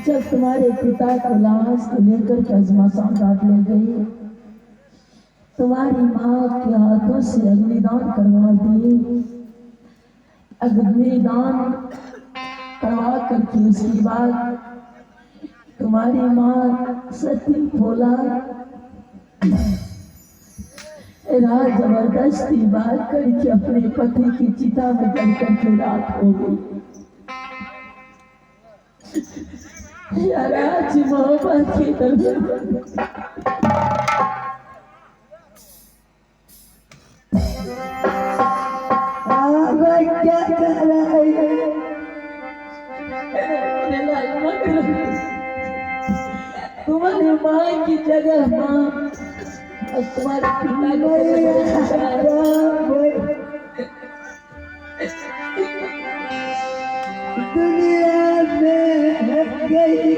जब तुम्हारे पिता को लाश को लेकर के अजमासान घाट ले गई, तुम्हारी माँ के हाथों से अग्निदान करवा दिए। अग्निदान करवा करके उसके बाद तुम्हारी माँ सती बोला रात जबरदस्ती बात करके अपने पति की चिता में जल करके रात हो गई। आज मोहब्बत की तरफ क्या कर रहा है? तुम्हारी माँ की जगह माँ और तुम्हारे पिता दुनिया में गई।